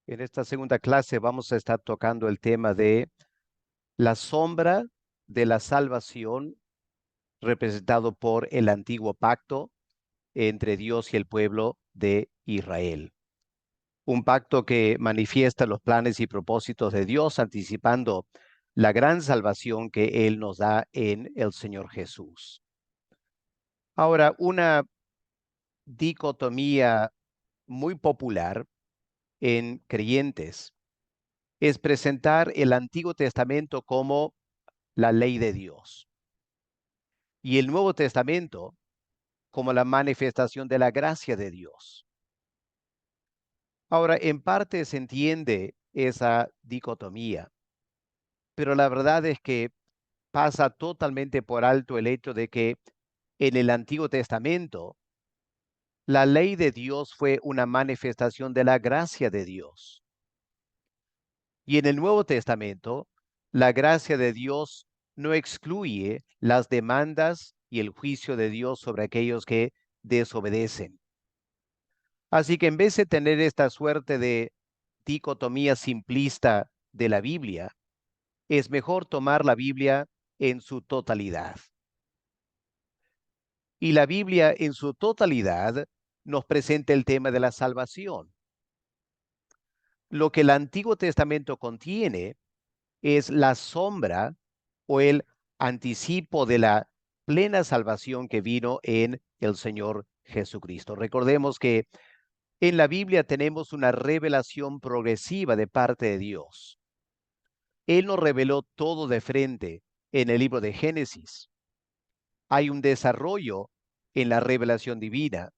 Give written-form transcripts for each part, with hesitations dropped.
En esta segunda clase vamos a estar tocando el tema de la sombra de la salvación representado por el antiguo pacto entre Dios y el pueblo de Israel. Un pacto que manifiesta los planes y propósitos de Dios, anticipando la gran salvación que Él nos da en el Señor Jesús. Ahora, una dicotomía muy popular en creyentes es presentar el Antiguo Testamento como la ley de Dios y el Nuevo Testamento como la manifestación de la gracia de Dios. Ahora, en parte se entiende esa dicotomía, pero la verdad es que pasa totalmente por alto el hecho de que en el Antiguo Testamento la ley de Dios fue una manifestación de la gracia de Dios. Y en el Nuevo Testamento, la gracia de Dios no excluye las demandas y el juicio de Dios sobre aquellos que desobedecen. Así que en vez de tener esta suerte de dicotomía simplista de la Biblia, es mejor tomar la Biblia en su totalidad. Y la Biblia en su totalidad nos presenta el tema de la salvación. Lo que el Antiguo Testamento contiene es la sombra o el anticipo de la plena salvación que vino en el Señor Jesucristo. Recordemos que en la Biblia tenemos una revelación progresiva de parte de Dios. Él nos reveló todo de frente en el libro de Génesis. Hay un desarrollo en la revelación divina.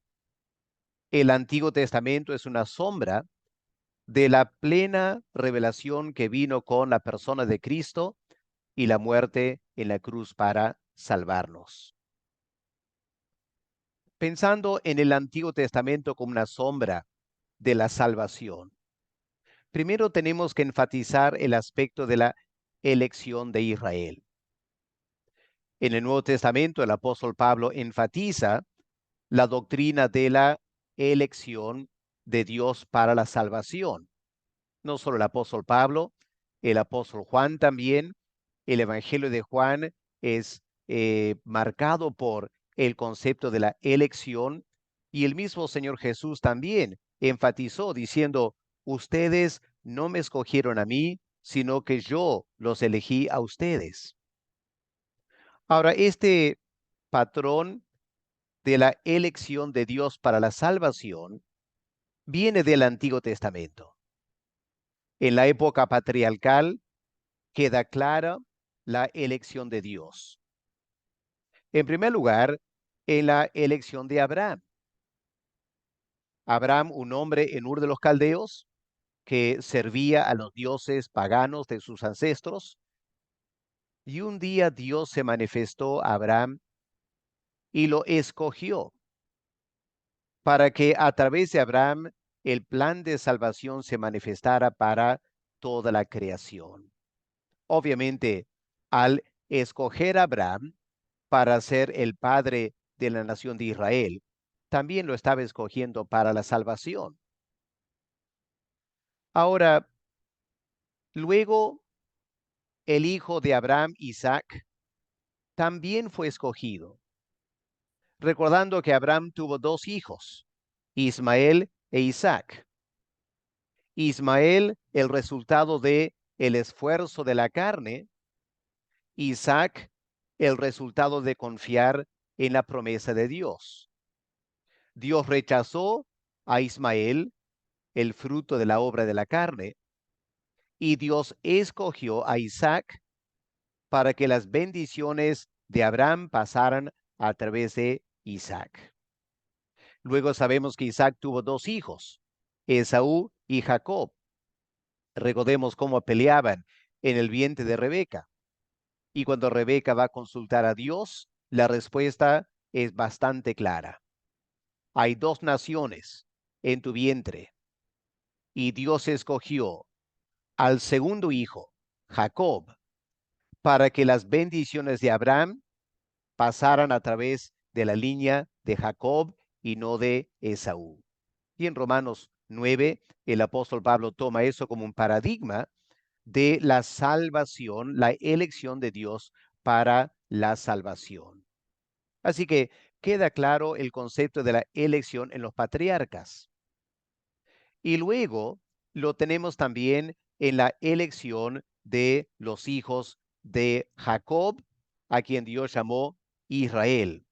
El Antiguo Testamento es una sombra de la plena revelación que vino con la persona de Cristo y la muerte en la cruz para salvarnos. Pensando en el Antiguo Testamento como una sombra de la salvación, primero tenemos que enfatizar el aspecto de la elección de Israel. En el Nuevo Testamento, el apóstol Pablo enfatiza la doctrina de la elección de Dios para la salvación. No solo el apóstol Pablo, el apóstol Juan también. El Evangelio de Juan es marcado por el concepto de la elección, y el mismo Señor Jesús también enfatizó diciendo: ustedes no me escogieron a mí, sino que yo los elegí a ustedes. Ahora, este patrón de la elección de Dios para la salvación viene del Antiguo Testamento. En la época patriarcal queda clara la elección de Dios. En primer lugar, en la elección de Abraham. Abraham, un hombre en Ur de los Caldeos, que servía a los dioses paganos de sus ancestros, y un día Dios se manifestó a Abraham y lo escogió para que a través de Abraham el plan de salvación se manifestara para toda la creación. Obviamente, al escoger a Abraham para ser el padre de la nación de Israel, también lo estaba escogiendo para la salvación. Ahora, luego, el hijo de Abraham, Isaac, también fue escogido, recordando que Abraham tuvo dos hijos, Ismael e Isaac. Ismael, el resultado de el esfuerzo de la carne; Isaac, el resultado de confiar en la promesa de Dios. Dios rechazó a Ismael, el fruto de la obra de la carne, y Dios escogió a Isaac para que las bendiciones de Abraham pasaran a través de Isaac. Luego sabemos que Isaac tuvo dos hijos, Esaú y Jacob. Recordemos cómo peleaban en el vientre de Rebeca. Y cuando Rebeca va a consultar a Dios, la respuesta es bastante clara. Hay dos naciones en tu vientre. Y Dios escogió al segundo hijo, Jacob, para que las bendiciones de Abraham pasaran a través de la línea de Jacob y no de Esaú. Y en Romanos 9, el apóstol Pablo toma eso como un paradigma de la salvación, la elección de Dios para la salvación. Así que queda claro el concepto de la elección en los patriarcas. Y luego lo tenemos también en la elección de los hijos de Jacob, a quien Dios llamó Israel.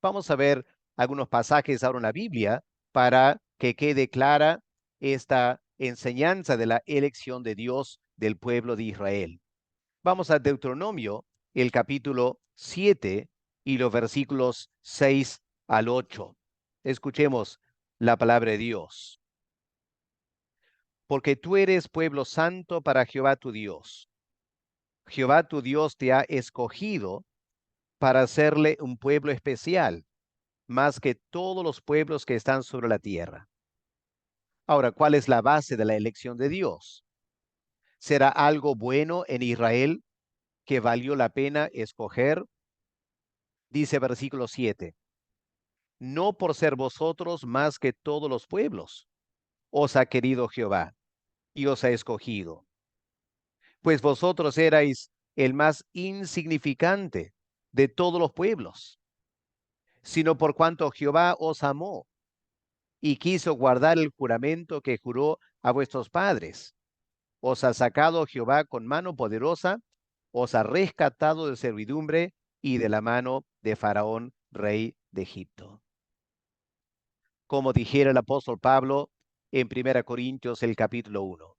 Vamos a ver algunos pasajes ahora en la Biblia para que quede clara esta enseñanza de la elección de Dios del pueblo de Israel. Vamos a Deuteronomio, el capítulo 7 y los versículos 6 al 8. Escuchemos la palabra de Dios. Porque tú eres pueblo santo para Jehová tu Dios. Jehová tu Dios te ha escogido para hacerle un pueblo especial, más que todos los pueblos que están sobre la tierra. Ahora, ¿cuál es la base de la elección de Dios? ¿Será algo bueno en Israel que valió la pena escoger? Dice versículo 7, no por ser vosotros más que todos los pueblos, os ha querido Jehová y os ha escogido, pues vosotros erais el más insignificante de todos los pueblos, sino por cuanto Jehová os amó y quiso guardar el juramento que juró a vuestros padres. Os ha sacado Jehová con mano poderosa, os ha rescatado de servidumbre y de la mano de Faraón, rey de Egipto. Como dijera el apóstol Pablo en 1 Corintios el capítulo 1.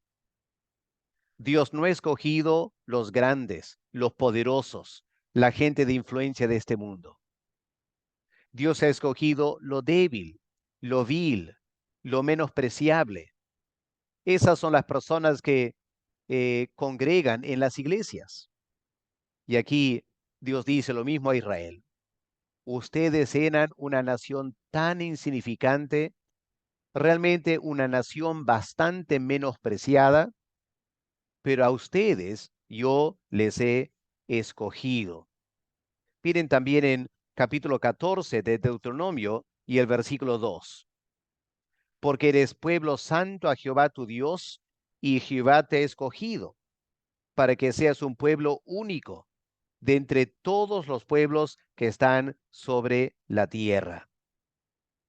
Dios no ha escogido los grandes, los poderosos, la gente de influencia de este mundo. Dios ha escogido lo débil, lo vil, lo menospreciable. Esas son las personas que congregan en las iglesias. Y aquí Dios dice lo mismo a Israel. Ustedes eran una nación tan insignificante, realmente una nación bastante menospreciada, pero a ustedes yo les he escogido. Miren también en capítulo 14 de Deuteronomio y el versículo 2. Porque eres pueblo santo a Jehová tu Dios, y Jehová te ha escogido, para que seas un pueblo único de entre todos los pueblos que están sobre la tierra.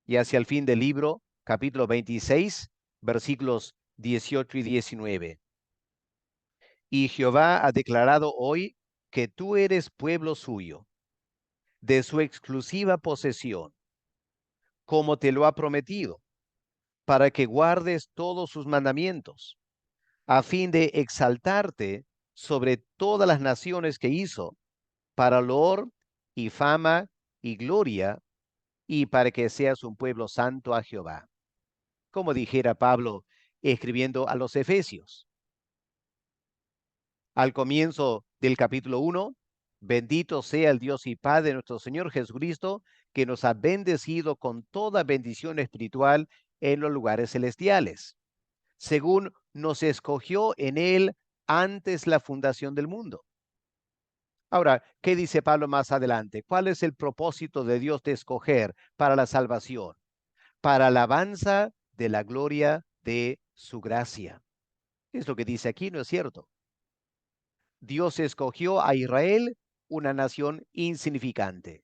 Y hacia el fin del libro, capítulo 26, versículos 18 y 19. Y Jehová ha declarado hoy que tú eres pueblo suyo, de su exclusiva posesión, como te lo ha prometido, para que guardes todos sus mandamientos, a fin de exaltarte sobre todas las naciones que hizo, para loor y fama y gloria, y para que seas un pueblo santo a Jehová. Como dijera Pablo escribiendo a los Efesios. Al comienzo del capítulo 1, bendito sea el Dios y Padre de nuestro Señor Jesucristo, que nos ha bendecido con toda bendición espiritual en los lugares celestiales, según nos escogió en él antes la fundación del mundo. Ahora, ¿qué dice Pablo más adelante? ¿Cuál es el propósito de Dios de escoger para la salvación? Para alabanza de la gloria de su gracia. Es lo que dice aquí, ¿no es cierto? Dios escogió a Israel, una nación insignificante,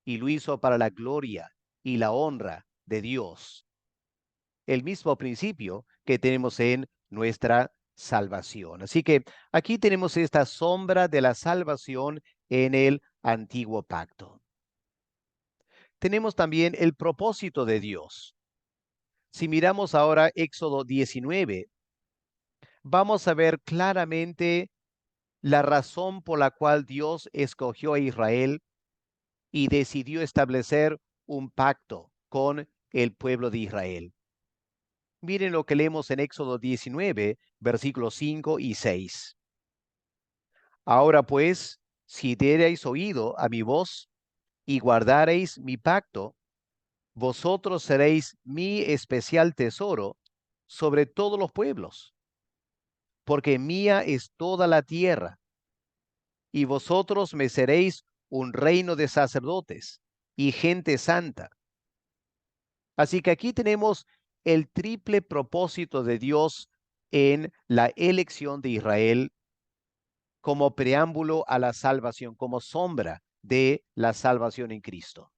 y lo hizo para la gloria y la honra de Dios. El mismo principio que tenemos en nuestra salvación. Así que aquí tenemos esta sombra de la salvación en el antiguo pacto. Tenemos también el propósito de Dios. Si miramos ahora Éxodo 19, vamos a ver claramente la razón por la cual Dios escogió a Israel y decidió establecer un pacto con el pueblo de Israel. Miren lo que leemos en Éxodo 19, versículos 5 y 6. Ahora pues, si diereis oído a mi voz y guardareis mi pacto, vosotros seréis mi especial tesoro sobre todos los pueblos, porque mía es toda la tierra, y vosotros me seréis un reino de sacerdotes y gente santa. Así que aquí tenemos el triple propósito de Dios en la elección de Israel como preámbulo a la salvación, como sombra de la salvación en Cristo.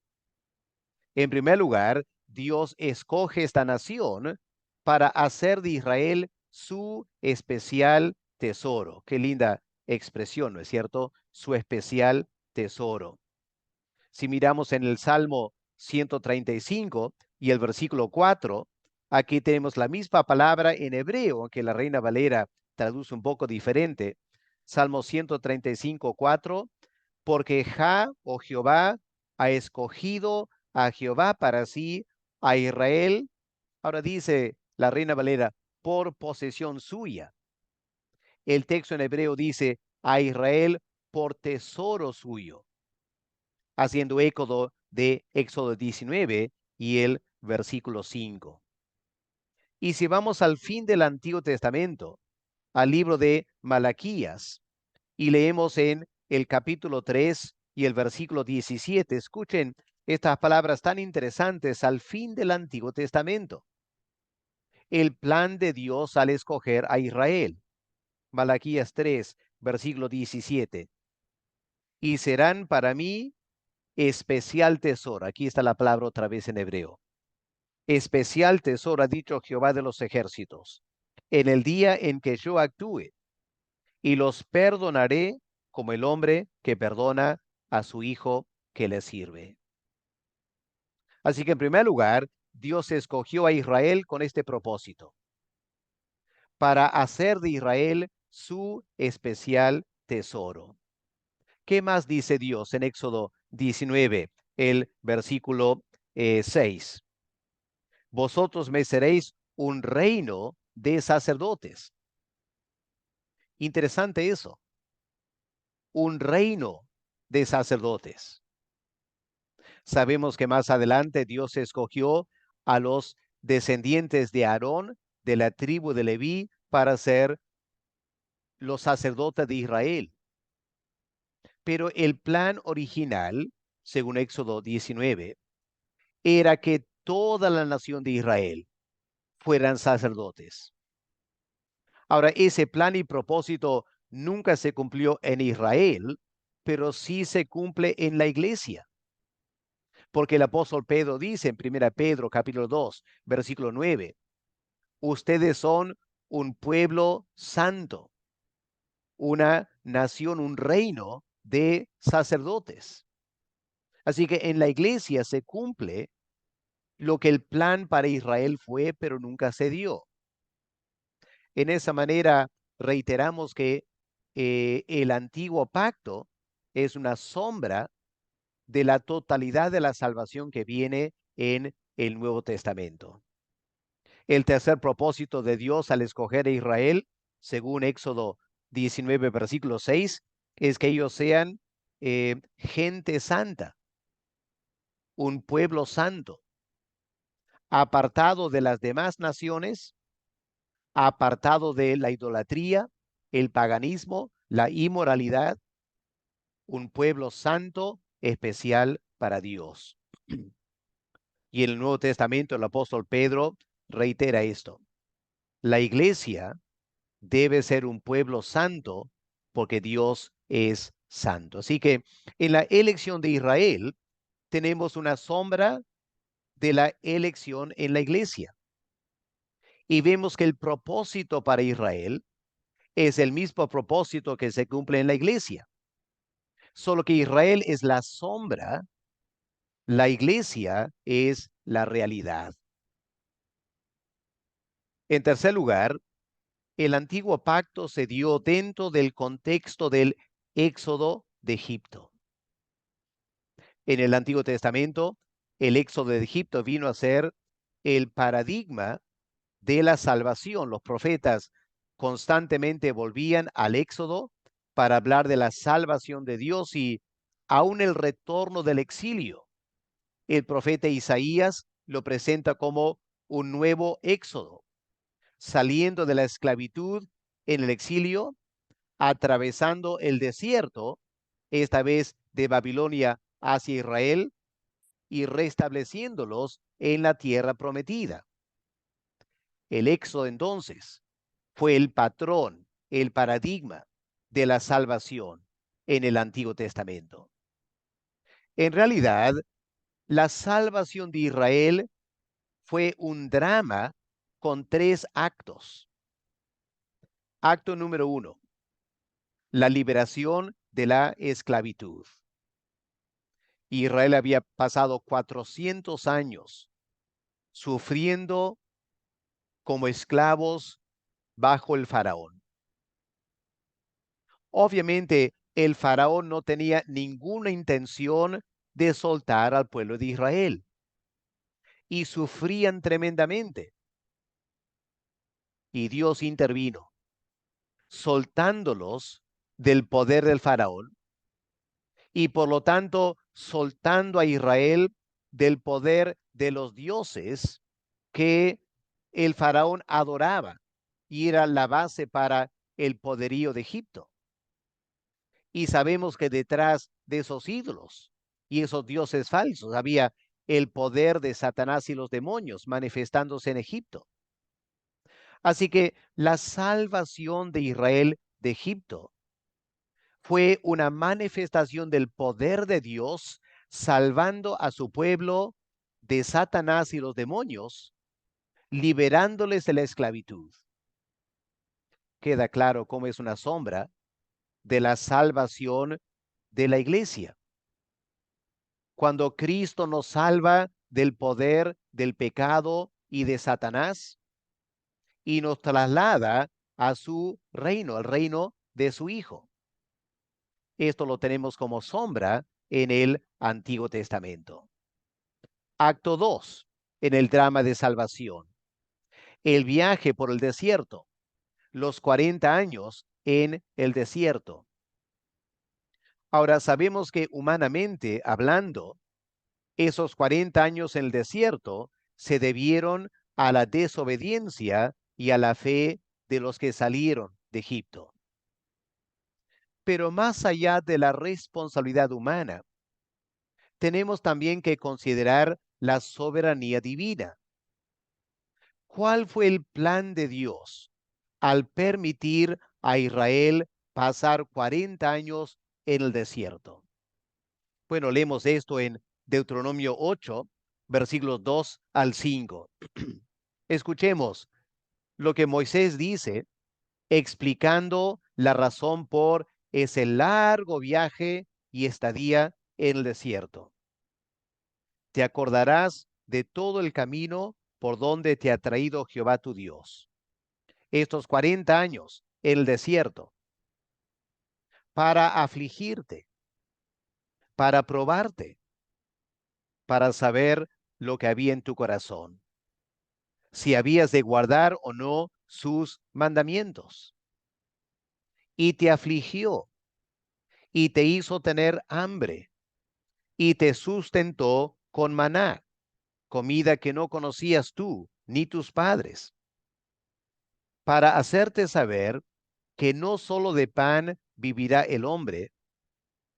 En primer lugar, Dios escoge esta nación para hacer de Israel su especial tesoro. Qué linda expresión, ¿no es cierto? Su especial tesoro. Si miramos en el Salmo 135 y el versículo 4, aquí tenemos la misma palabra en hebreo, aunque la Reina Valera traduce un poco diferente. Salmo 135, 4, porque o Jehová ha escogido a Jehová para sí, a Israel. Ahora dice la Reina Valera, por posesión suya. El texto en hebreo dice, a Israel por tesoro suyo, haciendo eco de Éxodo 19 y el versículo 5. Y si vamos al fin del Antiguo Testamento, al libro de Malaquías, y leemos en el capítulo 3 y el versículo 17, escuchen estas palabras tan interesantes al fin del Antiguo Testamento. El plan de Dios al escoger a Israel. Malaquías 3, versículo 17. Y serán para mí especial tesoro. Aquí está la palabra otra vez en hebreo. Especial tesoro ha dicho Jehová de los ejércitos, en el día en que yo actúe, y los perdonaré como el hombre que perdona a su hijo que le sirve. Así que en primer lugar, Dios escogió a Israel con este propósito, para hacer de Israel su especial tesoro. ¿Qué más dice Dios en Éxodo 19, el versículo 6? Vosotros me seréis un reino de sacerdotes. Interesante eso. Un reino de sacerdotes. Sabemos que más adelante Dios escogió a los descendientes de Aarón, de la tribu de Leví, para ser los sacerdotes de Israel. Pero el plan original, según Éxodo 19, era que toda la nación de Israel fueran sacerdotes. Ahora, ese plan y propósito nunca se cumplió en Israel, pero sí se cumple en la iglesia. Porque el apóstol Pedro dice en 1 Pedro capítulo 2, versículo 9, ustedes son un pueblo santo, una nación, un reino de sacerdotes. Así que en la iglesia se cumple lo que el plan para Israel fue, pero nunca se dio. En esa manera, reiteramos que el antiguo pacto es una sombra de la totalidad de la salvación que viene en el Nuevo Testamento. El tercer propósito de Dios al escoger a Israel, según Éxodo 19, versículo 6, es que ellos sean gente santa, un pueblo santo, apartado de las demás naciones, apartado de la idolatría, el paganismo, la inmoralidad, un pueblo santo especial para Dios. Y en el Nuevo Testamento el apóstol Pedro reitera esto. La iglesia debe ser un pueblo santo porque Dios es santo. Así que en la elección de Israel tenemos una sombra de la elección en la iglesia. Y vemos que el propósito para Israel es el mismo propósito que se cumple en la iglesia. Solo que Israel es la sombra, la iglesia es la realidad. En tercer lugar, el antiguo pacto se dio dentro del contexto del éxodo de Egipto. En el Antiguo Testamento, el éxodo de Egipto vino a ser el paradigma de la salvación. Los profetas constantemente volvían al éxodo para hablar de la salvación de Dios y aún el retorno del exilio. El profeta Isaías lo presenta como un nuevo éxodo, saliendo de la esclavitud en el exilio, atravesando el desierto, esta vez de Babilonia hacia Israel, y restableciéndolos en la tierra prometida. El Éxodo entonces fue el patrón, el paradigma de la salvación en el Antiguo Testamento. En realidad, la salvación de Israel fue un drama con tres actos. Acto número 1, la liberación de la esclavitud. Israel había pasado 400 años sufriendo como esclavos bajo el faraón. Obviamente, el faraón no tenía ninguna intención de soltar al pueblo de Israel y sufrían tremendamente. Y Dios intervino, soltándolos del poder del faraón y por lo tanto soltando a Israel del poder de los dioses que el faraón adoraba y era la base para el poderío de Egipto. Y sabemos que detrás de esos ídolos y esos dioses falsos había el poder de Satanás y los demonios manifestándose en Egipto. Así que la salvación de Israel de Egipto fue una manifestación del poder de Dios salvando a su pueblo de Satanás y los demonios, liberándoles de la esclavitud. Queda claro cómo es una sombra de la salvación de la iglesia. Cuando Cristo nos salva del poder del pecado y de Satanás y nos traslada a su reino, al reino de su Hijo. Esto lo tenemos como sombra en el Antiguo Testamento. Acto 2, en el drama de salvación. El viaje por el desierto, los 40 años en el desierto. Ahora sabemos que humanamente hablando, esos 40 años en el desierto se debieron a la desobediencia y a la fe de los que salieron de Egipto. Pero más allá de la responsabilidad humana, tenemos también que considerar la soberanía divina. ¿Cuál fue el plan de Dios al permitir a Israel pasar 40 años en el desierto? Bueno, leemos esto en Deuteronomio 8, versículos 2 al 5. Escuchemos lo que Moisés dice explicando la razón por ese largo viaje y estadía en el desierto. Te acordarás de todo el camino por donde te ha traído Jehová tu Dios estos 40 años en el desierto para afligirte, para probarte, para saber lo que había en tu corazón, si habías de guardar o no sus mandamientos. Y te afligió y te hizo tener hambre y te sustentó con maná, comida que no conocías tú ni tus padres, para hacerte saber que no solo de pan vivirá el hombre,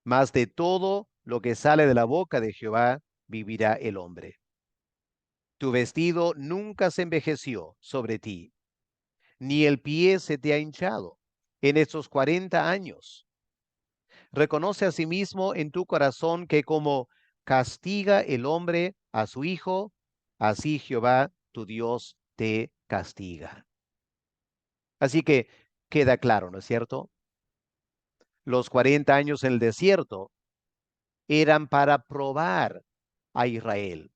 mas de todo lo que sale de la boca de Jehová vivirá el hombre. Tu vestido nunca se envejeció sobre ti, ni el pie se te ha hinchado en estos 40 años. Reconoce asimismo en tu corazón que como castiga el hombre a su hijo, así Jehová tu Dios te castiga. Así que queda claro, ¿no es cierto? Los 40 años en el desierto eran para probar a Israel,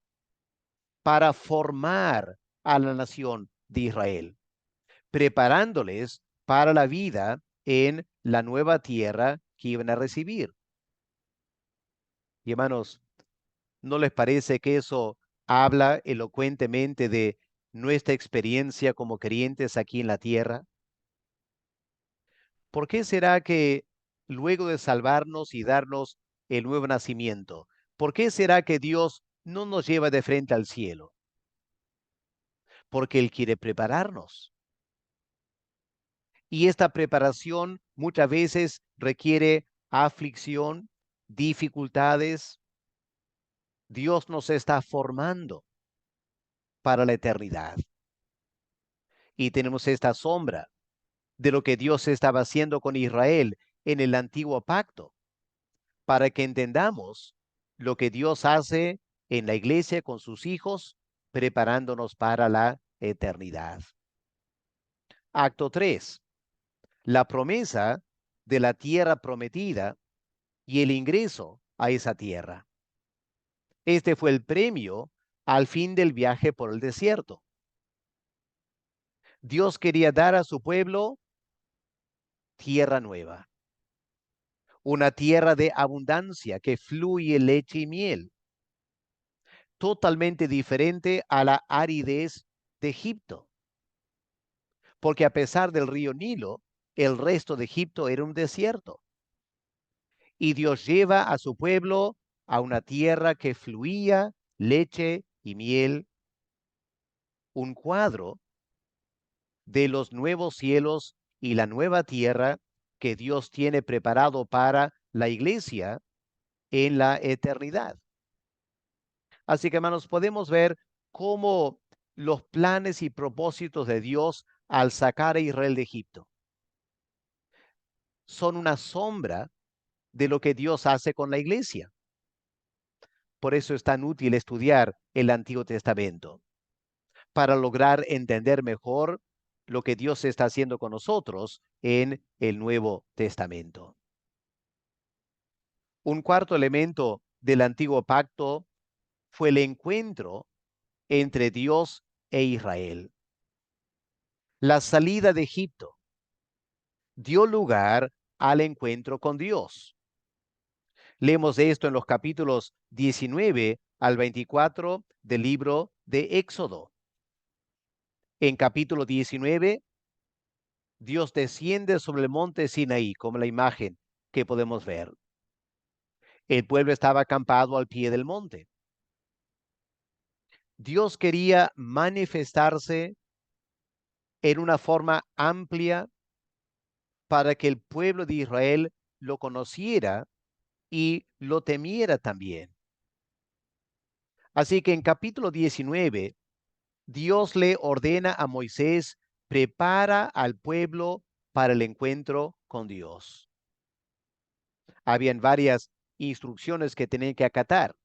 para formar a la nación de Israel, preparándoles para la vida en la nueva tierra que iban a recibir. Y hermanos, ¿no les parece que eso habla elocuentemente de nuestra experiencia como creyentes aquí en la tierra? ¿Por qué será que luego de salvarnos y darnos el nuevo nacimiento, por qué será que Dios no nos lleva de frente al cielo? Porque Él quiere prepararnos. Y esta preparación muchas veces requiere aflicción, dificultades. Dios nos está formando para la eternidad. Y tenemos esta sombra de lo que Dios estaba haciendo con Israel en el antiguo pacto, para que entendamos lo que Dios hace en la iglesia con sus hijos, preparándonos para la eternidad. Acto 3. La promesa de la tierra prometida y el ingreso a esa tierra. Este fue el premio al fin del viaje por el desierto. Dios quería dar a su pueblo tierra nueva, una tierra de abundancia que fluye leche y miel, totalmente diferente a la aridez de Egipto, porque a pesar del río Nilo, el resto de Egipto era un desierto. Y Dios lleva a su pueblo a una tierra que fluía leche y miel, un cuadro de los nuevos cielos y la nueva tierra que Dios tiene preparado para la iglesia en la eternidad. Así que, hermanos, podemos ver cómo los planes y propósitos de Dios al sacar a Israel de Egipto son una sombra de lo que Dios hace con la iglesia. Por eso es tan útil estudiar el Antiguo Testamento, para lograr entender mejor lo que Dios está haciendo con nosotros en el Nuevo Testamento. Un cuarto elemento del antiguo pacto fue el encuentro entre Dios e Israel. La salida de Egipto dio lugar al encuentro con Dios. Leemos de esto en los capítulos 19 al 24 del libro de Éxodo. En capítulo 19, Dios desciende sobre el monte Sinaí, como la imagen que podemos ver. El pueblo estaba acampado al pie del monte. Dios quería manifestarse en una forma amplia para que el pueblo de Israel lo conociera y lo temiera también. Así que en capítulo 19, Dios le ordena a Moisés: prepara al pueblo para el encuentro con Dios. Habían varias instrucciones que tenían que acatar.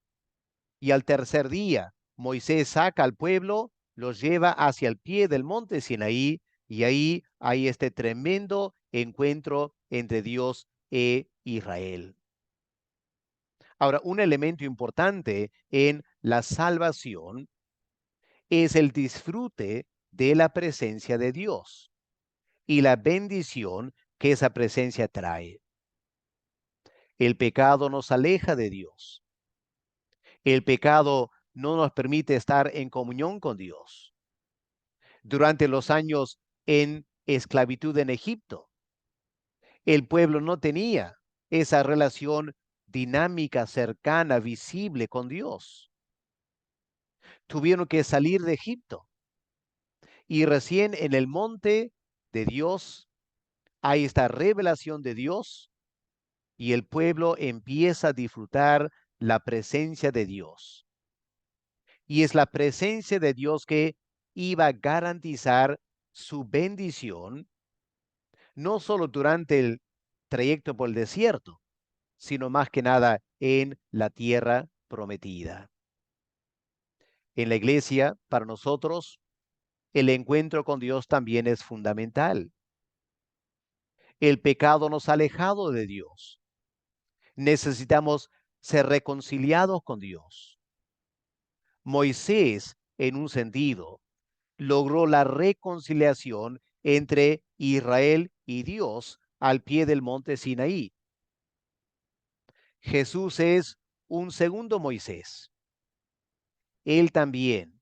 Y al tercer día, Moisés saca al pueblo, los lleva hacia el pie del monte Sinaí, y ahí hay este tremendo encuentro entre Dios e Israel. Ahora, un elemento importante en la salvación es el disfrute de la presencia de Dios y la bendición que esa presencia trae. El pecado nos aleja de Dios. El pecado no nos permite estar en comunión con Dios. Durante los años en esclavitud en Egipto, el pueblo no tenía esa relación dinámica, cercana, visible con Dios. Tuvieron que salir de Egipto. Y recién en el monte de Dios hay esta revelación de Dios, y el pueblo empieza a disfrutar la presencia de Dios. Y es la presencia de Dios que iba a garantizar su bendición, no solo durante el trayecto por el desierto, sino más que nada en la tierra prometida. En la iglesia, para nosotros, el encuentro con Dios también es fundamental. El pecado nos ha alejado de Dios. Necesitamos ser reconciliados con Dios. Moisés, en un sentido, logró la reconciliación entre Israel y Dios al pie del monte Sinaí. Jesús es un segundo Moisés. Él también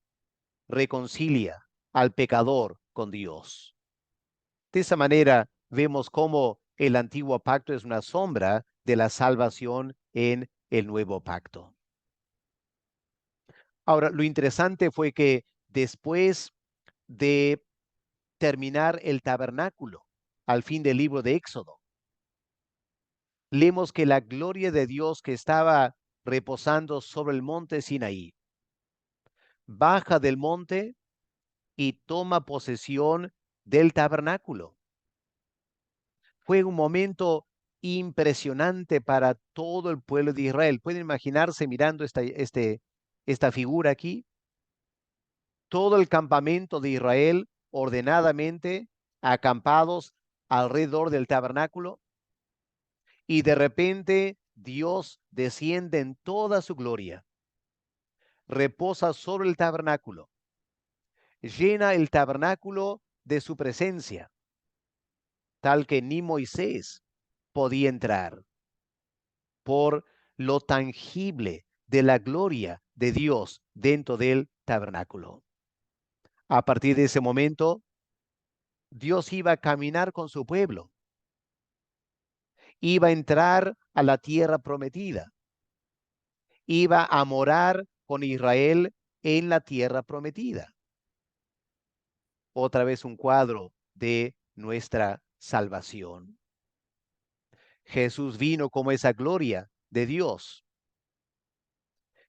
reconcilia al pecador con Dios. De esa manera vemos cómo el antiguo pacto es una sombra de la salvación en el nuevo pacto. Ahora, lo interesante fue que después de terminar el tabernáculo, al fin del libro de Éxodo, leemos que la gloria de Dios que estaba reposando sobre el monte Sinaí baja del monte y toma posesión del tabernáculo. Fue un momento impresionante para todo el pueblo de Israel. ¿Pueden imaginarse mirando esta figura aquí? Todo el campamento de Israel ordenadamente acampados alrededor del tabernáculo, y de repente Dios desciende en toda su gloria, reposa sobre el tabernáculo, llena el tabernáculo de su presencia, tal que ni Moisés podía entrar por lo tangible de la gloria de Dios dentro del tabernáculo. A partir de ese momento, Dios iba a caminar con su pueblo, iba a entrar a la tierra prometida, iba a morar con Israel en la tierra prometida. Otra vez un cuadro de nuestra salvación. Jesús vino como esa gloria de Dios.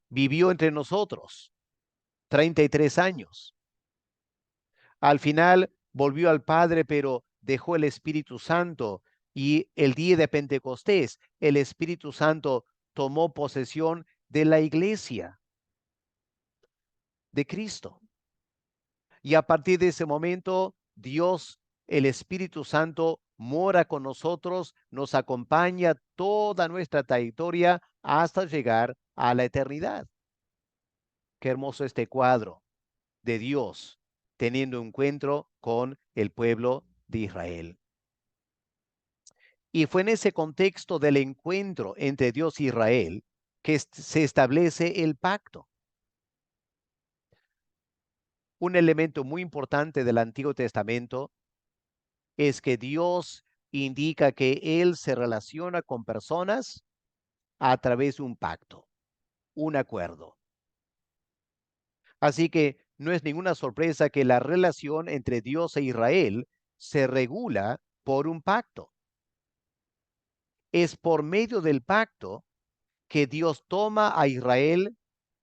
Vivió entre nosotros 33 años. Al final volvió al Padre, pero dejó el Espíritu Santo, y el día de Pentecostés el Espíritu Santo tomó posesión de la iglesia de Cristo. Y a partir de ese momento, Dios, el Espíritu Santo, mora con nosotros, nos acompaña toda nuestra trayectoria hasta llegar a la eternidad. Qué hermoso este cuadro de Dios teniendo encuentro con el pueblo de Israel. Y fue en ese contexto del encuentro entre Dios e Israel que se establece el pacto. Un elemento muy importante del Antiguo Testamento es que Dios indica que Él se relaciona con personas a través de un pacto, un acuerdo. Así que no es ninguna sorpresa que la relación entre Dios e Israel se regula por un pacto. Es por medio del pacto que Dios toma a Israel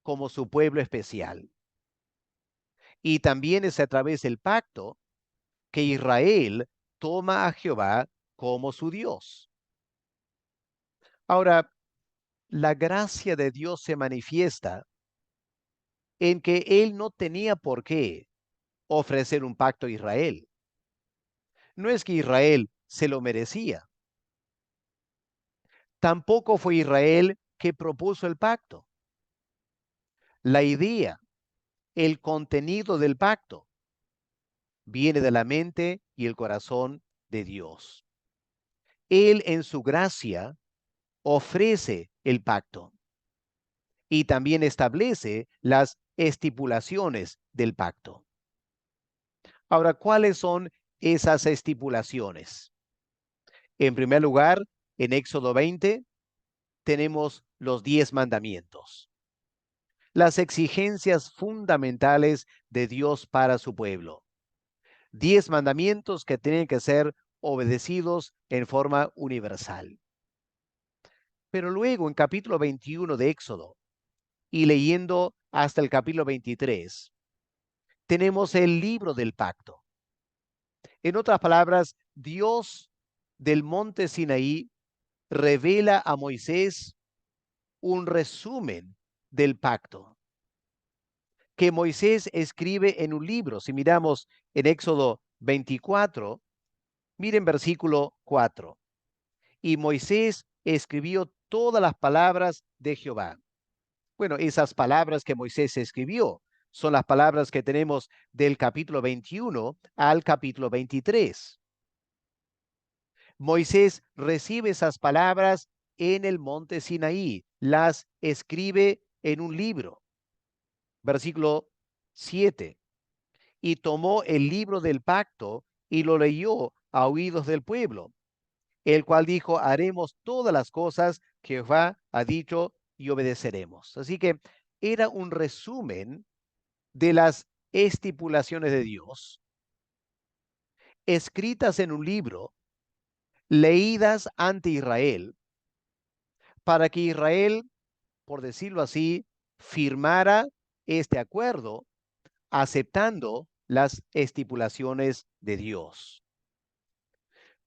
como su pueblo especial. Y también es a través del pacto que Israel toma a Jehová como su Dios. Ahora, la gracia de Dios se manifiesta en que Él no tenía por qué ofrecer un pacto a Israel. No es que Israel se lo merecía. Tampoco fue Israel que propuso el pacto. La idea, el contenido del pacto, viene de la mente y el corazón de Dios. Él en su gracia ofrece el pacto y también establece las estipulaciones del pacto. Ahora, ¿cuáles son esas estipulaciones? En primer lugar, en Éxodo 20 tenemos los 10 mandamientos, las exigencias fundamentales de Dios para su pueblo. 10 mandamientos que tienen que ser obedecidos en forma universal. Pero luego en capítulo 21 de Éxodo y leyendo hasta el capítulo 23, tenemos el libro del pacto. En otras palabras, Dios del monte Sinaí revela a Moisés un resumen del pacto que Moisés escribe en un libro. Si miramos en Éxodo 24, miren versículo 4. Y Moisés escribió todas las palabras de Jehová. Bueno, esas palabras que Moisés escribió son las palabras que tenemos del capítulo 21 al capítulo 23. Moisés recibe esas palabras en el monte Sinaí, las escribe en un libro. Versículo 7. Y tomó el libro del pacto y lo leyó a oídos del pueblo, el cual dijo: haremos todas las cosas que Jehová ha dicho y obedeceremos. Así que era un resumen de las estipulaciones de Dios, escritas en un libro, leídas ante Israel, para que Israel, por decirlo así, firmara este acuerdo, aceptando las estipulaciones de Dios.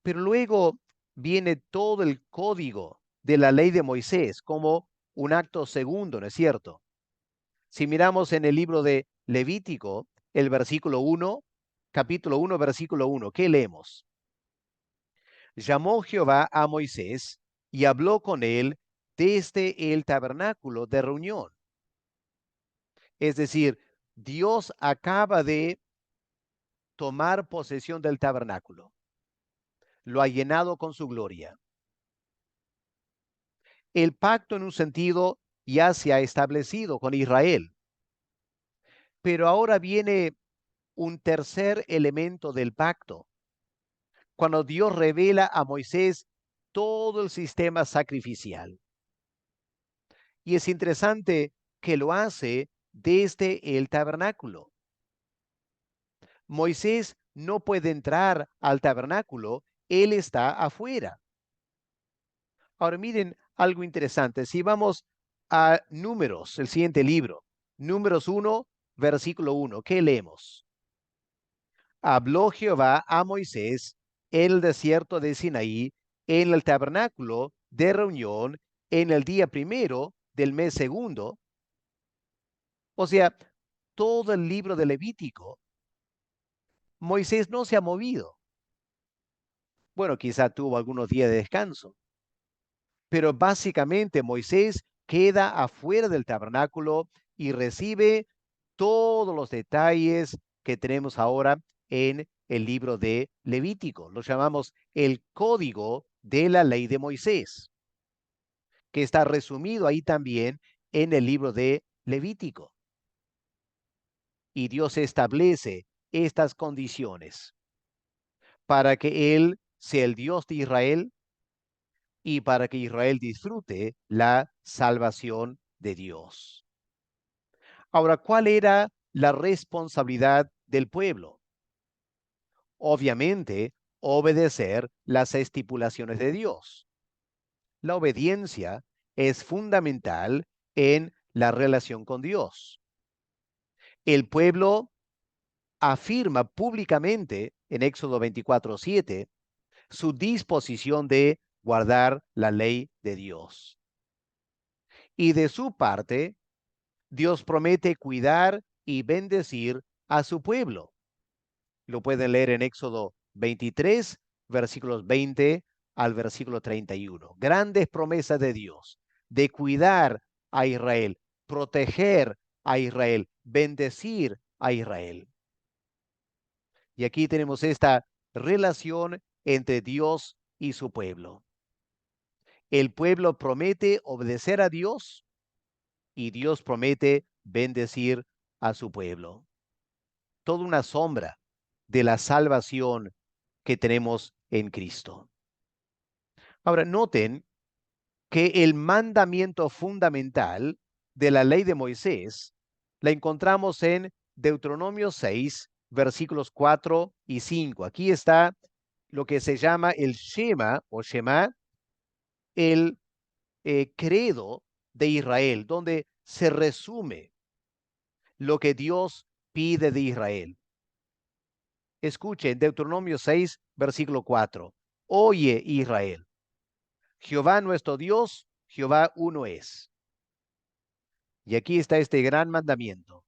Pero luego viene todo el código de la ley de Moisés como un acto segundo, ¿no es cierto? Si miramos en el libro de Levítico, el versículo 1, capítulo 1, versículo 1, ¿qué leemos? Llamó Jehová a Moisés y habló con él desde el tabernáculo de reunión. Es decir, Dios acaba de tomar posesión del tabernáculo. Lo ha llenado con su gloria. El pacto en un sentido ya se ha establecido con Israel. Pero ahora viene un tercer elemento del pacto, cuando Dios revela a Moisés todo el sistema sacrificial. Y es interesante que lo hace desde el tabernáculo. Moisés no puede entrar al tabernáculo, él está afuera. Ahora miren algo interesante. Si vamos a Números, el siguiente libro, Números 1, versículo 1, ¿qué leemos? Habló Jehová a Moisés en el desierto de Sinaí, en el tabernáculo de reunión, en el día primero del mes segundo. O sea, todo el libro de Levítico, Moisés no se ha movido. Bueno, quizá tuvo algunos días de descanso, pero básicamente Moisés queda afuera del tabernáculo y recibe todos los detalles que tenemos ahora en el libro de Levítico. Lo llamamos el código de la ley de Moisés, que está resumido ahí también en el libro de Levítico. Y Dios establece estas condiciones para que Él sea el Dios de Israel y para que Israel disfrute la salvación de Dios. Ahora, ¿cuál era la responsabilidad del pueblo? Obviamente, obedecer las estipulaciones de Dios. La obediencia es fundamental en la relación con Dios. El pueblo afirma públicamente en Éxodo 24:7 su disposición de guardar la ley de Dios. Y de su parte, Dios promete cuidar y bendecir a su pueblo. Lo pueden leer en Éxodo 23, versículos 20 al versículo 31. Grandes promesas de Dios de cuidar a Israel, proteger a Israel, bendecir a Israel. Y aquí tenemos esta relación entre Dios y su pueblo. El pueblo promete obedecer a Dios y Dios promete bendecir a su pueblo. Toda una sombra de la salvación que tenemos en Cristo. Ahora, noten que el mandamiento fundamental de la ley de Moisés la encontramos en Deuteronomio 6, versículos 4 y 5. Aquí está lo que se llama el Shema o Shema, el credo de Israel, donde se resume lo que Dios pide de Israel. Escuchen, Deuteronomio 6, versículo 4. Oye, Israel, Jehová nuestro Dios, Jehová uno es. Y aquí está este gran mandamiento.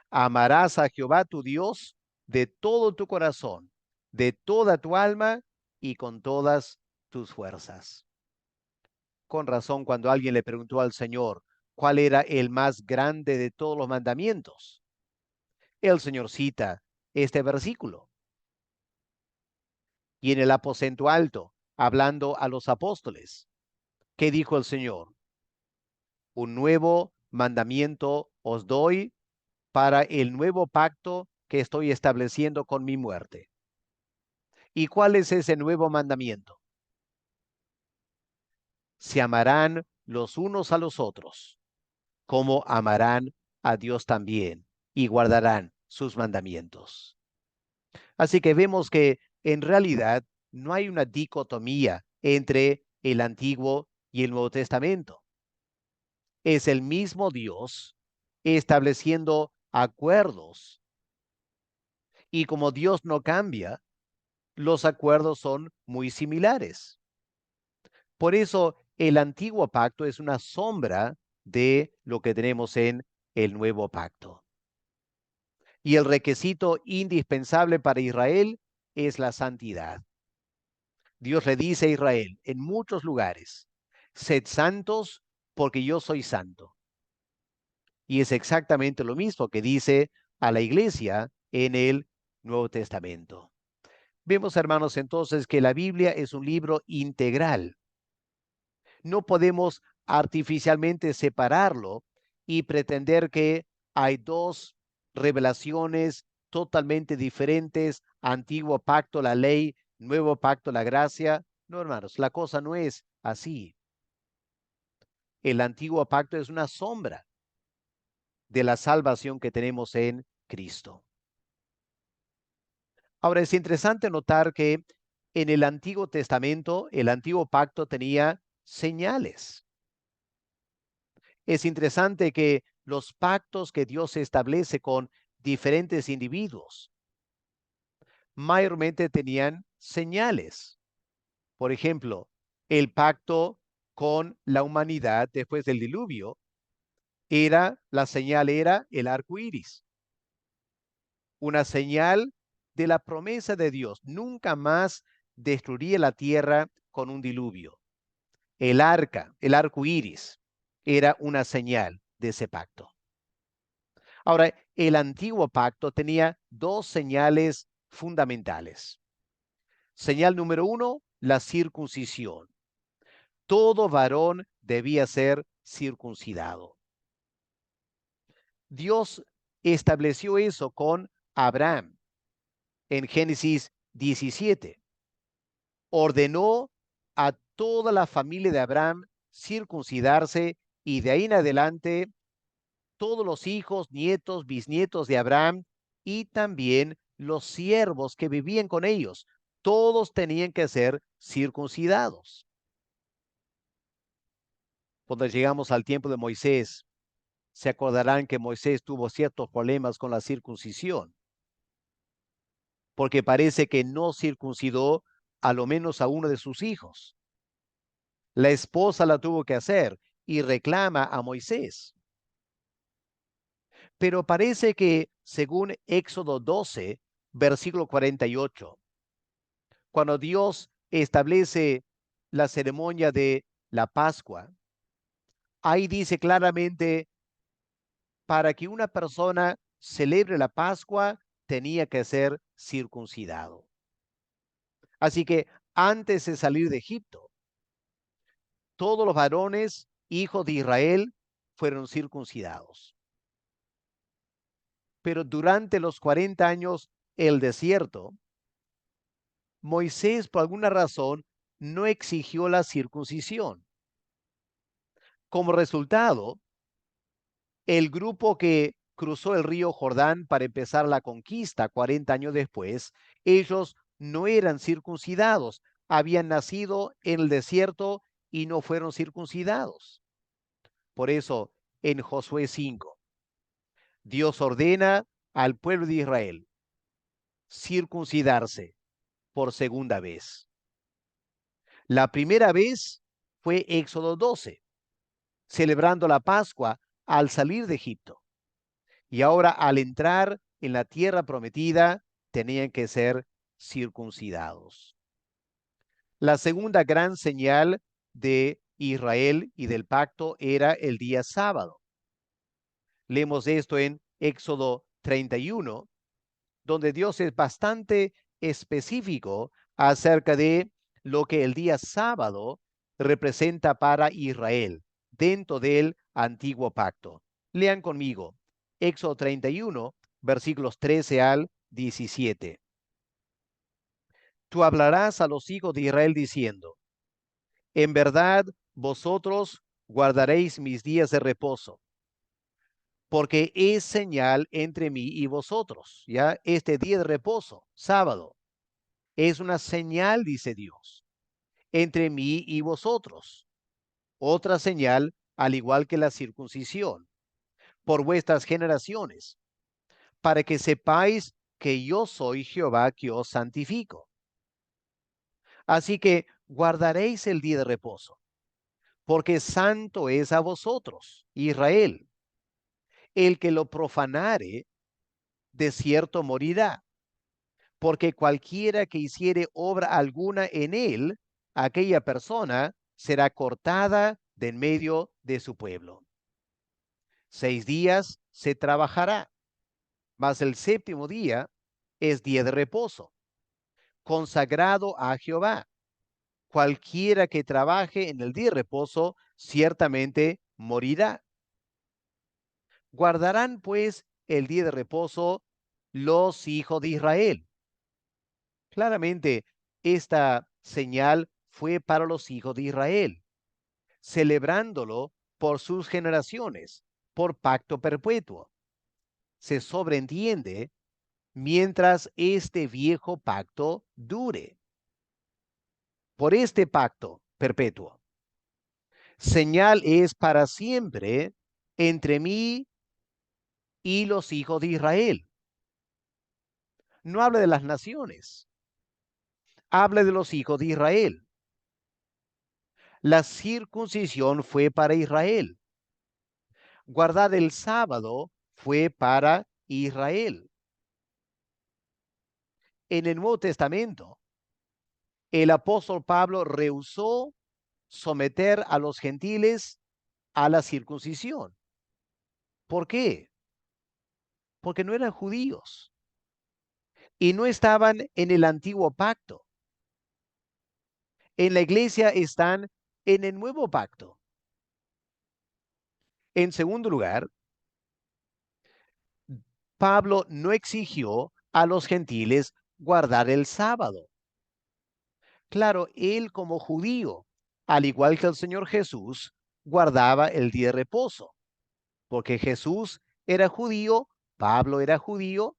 Amarás a Jehová tu Dios de todo tu corazón, de toda tu alma y con todas tus fuerzas. Con razón, cuando alguien le preguntó al Señor cuál era el más grande de todos los mandamientos, el Señor cita este versículo. Y en el aposento alto, hablando a los apóstoles, ¿qué dijo el Señor? Un nuevo mandamiento os doy para el nuevo pacto que estoy estableciendo con mi muerte. ¿Y cuál es ese nuevo mandamiento? Se amarán los unos a los otros, como amarán a Dios también, y guardarán sus mandamientos. Así que vemos que en realidad no hay una dicotomía entre el Antiguo y el Nuevo Testamento. Es el mismo Dios estableciendo acuerdos Y como Dios no cambia, los acuerdos son muy similares. Por eso el antiguo pacto es una sombra de lo que tenemos en el nuevo pacto. Y el requisito indispensable para Israel es la santidad. Dios le dice a Israel en muchos lugares, sed santos porque yo soy santo. Y es exactamente lo mismo que dice a la iglesia en el Nuevo Testamento. Vemos, hermanos, entonces que la Biblia es un libro integral. No podemos artificialmente separarlo y pretender que hay dos revelaciones totalmente diferentes, antiguo pacto, la ley, nuevo pacto, la gracia. No, hermanos, la cosa no es así. El antiguo pacto es una sombra de la salvación que tenemos en Cristo. Ahora es interesante notar que en el Antiguo Testamento, el antiguo pacto tenía señales. Es interesante que los pactos que Dios establece con diferentes individuos mayormente tenían señales. Por ejemplo, el pacto con la humanidad después del diluvio la señal era el arco iris, una señal de la promesa de Dios. Nunca más destruiría la tierra con un diluvio. El arco iris, era una señal de ese pacto. Ahora, el antiguo pacto tenía dos señales fundamentales. Señal número uno, la circuncisión. Todo varón debía ser circuncidado. Dios estableció eso con Abraham en Génesis 17. Ordenó a toda la familia de Abraham circuncidarse y de ahí en adelante todos los hijos, nietos, bisnietos de Abraham y también los siervos que vivían con ellos. Todos tenían que ser circuncidados. Cuando llegamos al tiempo de Moisés, se acordarán que Moisés tuvo ciertos problemas con la circuncisión, porque parece que no circuncidó a lo menos a uno de sus hijos. La esposa la tuvo que hacer y reclama a Moisés. Pero parece que, según Éxodo 12, versículo 48, cuando Dios establece la ceremonia de la Pascua, ahí dice claramente, para que una persona celebre la Pascua, tenía que ser circuncidado. Así que antes de salir de Egipto, todos los varones, hijos de Israel, fueron circuncidados. Pero durante los 40 años, el desierto, Moisés, por alguna razón, no exigió la circuncisión. Como resultado, el grupo que cruzó el río Jordán para empezar la conquista 40 años después, ellos no eran circuncidados, habían nacido en el desierto y no fueron circuncidados. Por eso, en Josué 5, Dios ordena al pueblo de Israel circuncidarse por segunda vez. La primera vez fue Éxodo 12, celebrando la Pascua al salir de Egipto. Y ahora al entrar en la tierra prometida, tenían que ser circuncidados. La segunda gran señal de Israel y del pacto era el día sábado. Leemos esto en Éxodo 31, donde Dios es bastante específico acerca de lo que el día sábado representa para Israel dentro del antiguo pacto. Lean conmigo Éxodo 31, versículos 13 al 17. Tú hablarás a los hijos de Israel diciendo, en verdad vosotros guardaréis mis días de reposo, porque es señal entre mí y vosotros. Ya este día de reposo, sábado, es una señal, dice Dios, entre mí y vosotros. Otra señal, al igual que la circuncisión, por vuestras generaciones, para que sepáis que yo soy Jehová que os santifico. Así que guardaréis el día de reposo, porque santo es a vosotros, Israel. El que lo profanare, de cierto morirá, porque cualquiera que hiciere obra alguna en él, aquella persona será cortada de en medio de su pueblo. 6 días se trabajará, mas el séptimo día es día de reposo, consagrado a Jehová. Cualquiera que trabaje en el día de reposo, ciertamente morirá. Guardarán pues el día de reposo los hijos de Israel. Claramente, esta señal fue para los hijos de Israel, celebrándolo por sus generaciones, por pacto perpetuo. Se sobreentiende mientras este viejo pacto dure. Por este pacto perpetuo. Señal es para siempre entre mí y los hijos de Israel. No habla de las naciones, habla de los hijos de Israel. La circuncisión fue para Israel. Guardar el sábado fue para Israel. En el Nuevo Testamento, el apóstol Pablo rehusó someter a los gentiles a la circuncisión. ¿Por qué? Porque no eran judíos y no estaban en el antiguo pacto. En la iglesia están en el nuevo pacto. En segundo lugar, Pablo no exigió a los gentiles guardar el sábado. Claro, él como judío, al igual que el Señor Jesús, guardaba el día de reposo, porque Jesús era judío, Pablo era judío,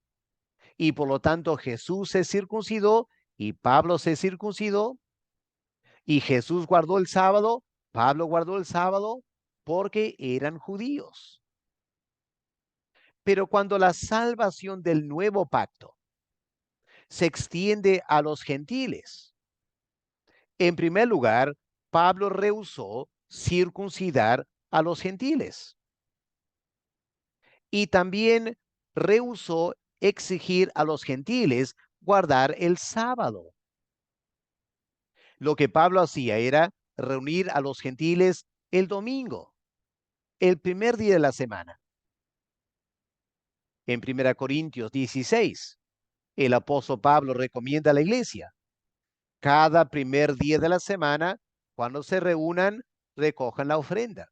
y por lo tanto Jesús se circuncidó y Pablo se circuncidó, y Jesús guardó el sábado, Pablo guardó el sábado, porque eran judíos. Pero cuando la salvación del nuevo pacto se extiende a los gentiles, en primer lugar, Pablo rehusó circuncidar a los gentiles y también rehusó exigir a los gentiles guardar el sábado. Lo que Pablo hacía era reunir a los gentiles el domingo, el primer día de la semana. En 1 Corintios 16, el apóstol Pablo recomienda a la iglesia: cada primer día de la semana, cuando se reúnan, recojan la ofrenda.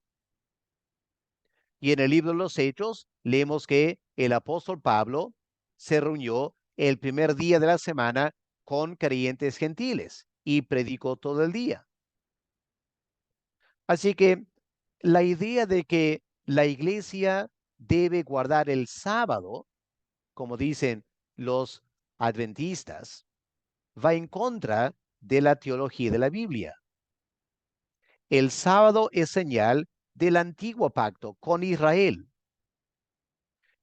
Y en el libro de los Hechos leemos que el apóstol Pablo se reunió el primer día de la semana con creyentes gentiles y predicó todo el día. Así que la idea de que la iglesia debe guardar el sábado, como dicen los adventistas, va en contra de la teología de la Biblia. El sábado es señal del antiguo pacto con Israel.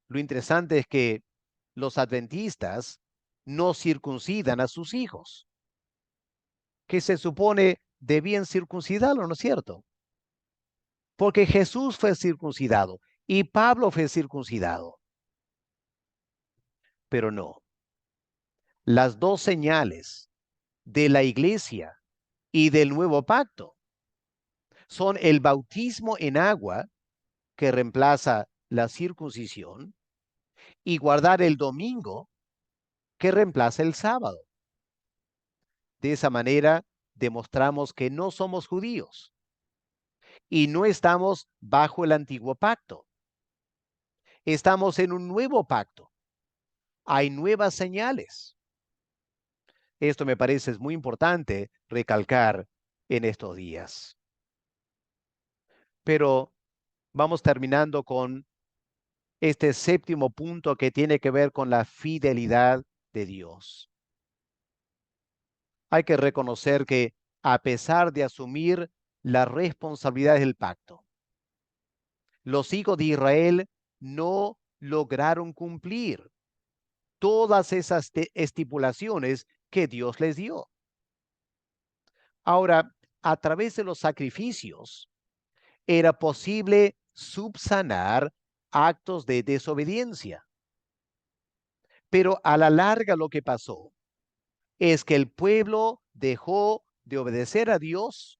Lo interesante es que los adventistas no circuncidan a sus hijos, que se supone debían circuncidarlo, ¿no es cierto? Porque Jesús fue circuncidado y Pablo fue circuncidado. Pero no, las dos señales de la iglesia y del nuevo pacto son el bautismo en agua, que reemplaza la circuncisión, y guardar el domingo, que reemplaza el sábado. De esa manera demostramos que no somos judíos y no estamos bajo el antiguo pacto. Estamos en un nuevo pacto. Hay nuevas señales. Esto me parece es muy importante recalcar en estos días. Pero vamos terminando con este séptimo punto que tiene que ver con la fidelidad de Dios. Hay que reconocer que a pesar de asumir las responsabilidades del pacto, los hijos de Israel no lograron cumplir todas esas estipulaciones que Dios les dio. Ahora, a través de los sacrificios, era posible subsanar actos de desobediencia. Pero a la larga lo que pasó es que el pueblo dejó de obedecer a Dios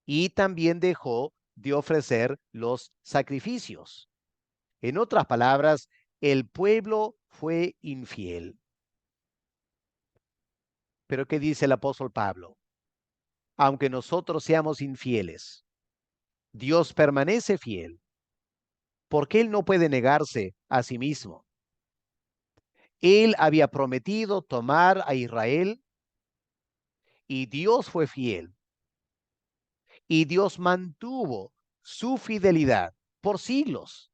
y también dejó de ofrecer los sacrificios. En otras palabras, el pueblo fue infiel. Pero ¿qué dice el apóstol Pablo? Aunque nosotros seamos infieles, Dios permanece fiel, porque Él no puede negarse a sí mismo. Él había prometido tomar a Israel y Dios fue fiel. Y Dios mantuvo su fidelidad por siglos.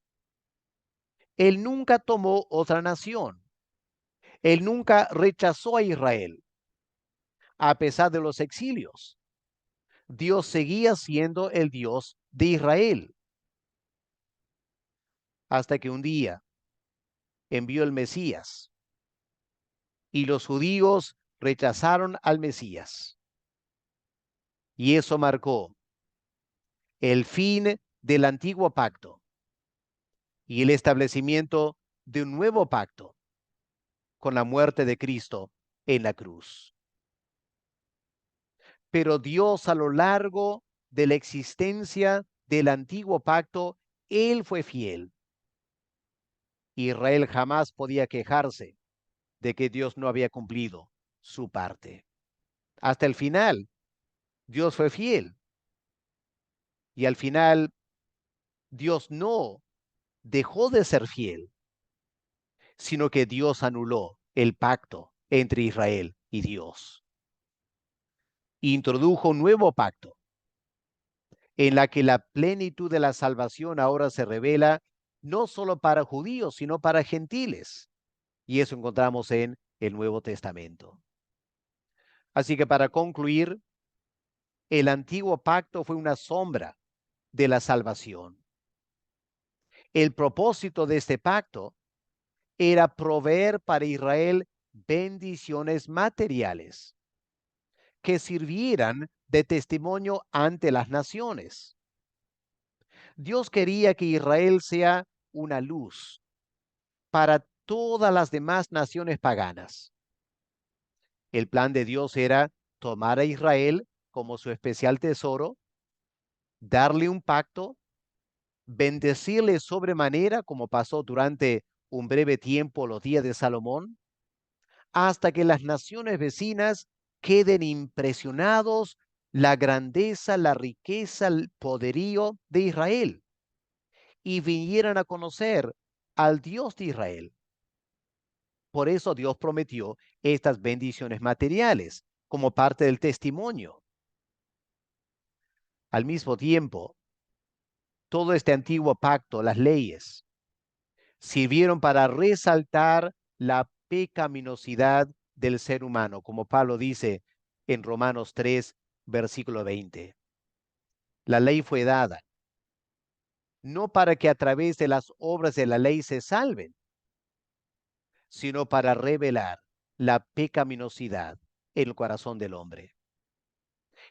Él nunca tomó otra nación. Él nunca rechazó a Israel, a pesar de los exilios. Dios seguía siendo el Dios de Israel, hasta que un día envió el Mesías y los judíos rechazaron al Mesías. Y eso marcó el fin del antiguo pacto y el establecimiento de un nuevo pacto con la muerte de Cristo en la cruz. Pero Dios, a lo largo de la existencia del antiguo pacto, Él fue fiel. Israel jamás podía quejarse de que Dios no había cumplido su parte. Hasta el final, Dios fue fiel. Y al final, Dios no dejó de ser fiel, sino que Dios anuló el pacto entre Israel y Dios. Introdujo un nuevo pacto en la que la plenitud de la salvación ahora se revela no solo para judíos, sino para gentiles. Y eso encontramos en el Nuevo Testamento. Así que para concluir, el antiguo pacto fue una sombra de la salvación. El propósito de este pacto era proveer para Israel bendiciones materiales que sirvieran de testimonio ante las naciones. Dios quería que Israel sea una luz para todas las demás naciones paganas. El plan de Dios era tomar a Israel como su especial tesoro, darle un pacto, bendecirle sobremanera, como pasó durante un breve tiempo los días de Salomón, hasta que las naciones vecinas queden impresionados la grandeza, la riqueza, el poderío de Israel y vinieran a conocer al Dios de Israel. Por eso Dios prometió estas bendiciones materiales como parte del testimonio. Al mismo tiempo, todo este antiguo pacto, las leyes, sirvieron para resaltar la pecaminosidad del ser humano, como Pablo dice en Romanos 3, versículo 20. La ley fue dada, no para que a través de las obras de la ley se salven, sino para revelar la pecaminosidad en el corazón del hombre.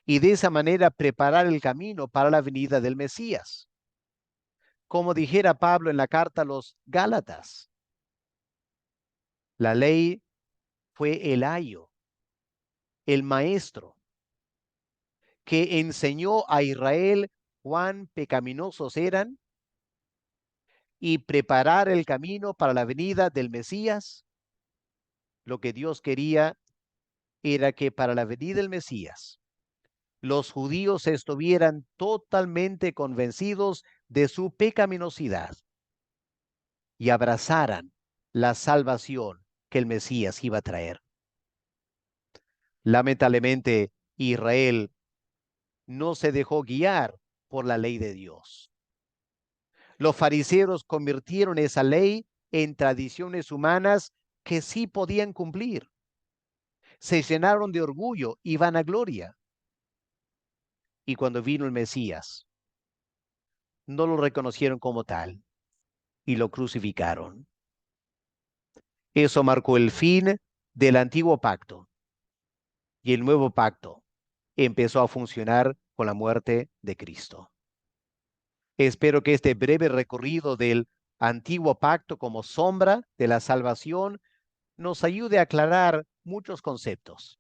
Y de esa manera preparar el camino para la venida del Mesías. Como dijera Pablo en la carta a los Gálatas, la ley fue el ayo, el maestro, que enseñó a Israel cuán pecaminosos eran y preparar el camino para la venida del Mesías. Lo que Dios quería era que para la venida del Mesías, los judíos estuvieran totalmente convencidos de su pecaminosidad y abrazaran la salvación que el Mesías iba a traer. Lamentablemente, Israel no se dejó guiar por la ley de Dios. Los fariseos convirtieron esa ley en tradiciones humanas que sí podían cumplir. Se llenaron de orgullo y vanagloria. Y cuando vino el Mesías, no lo reconocieron como tal y lo crucificaron. Eso marcó el fin del antiguo pacto y el nuevo pacto empezó a funcionar con la muerte de Cristo. Espero que este breve recorrido del antiguo pacto como sombra de la salvación nos ayude a aclarar muchos conceptos.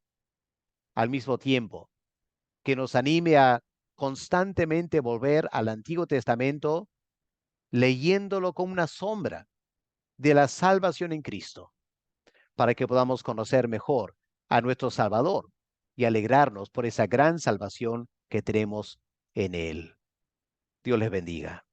Al mismo tiempo, que nos anime a constantemente volver al Antiguo Testamento, leyéndolo como una sombra de la salvación en Cristo, para que podamos conocer mejor a nuestro Salvador y alegrarnos por esa gran salvación que tenemos en Él. Dios les bendiga.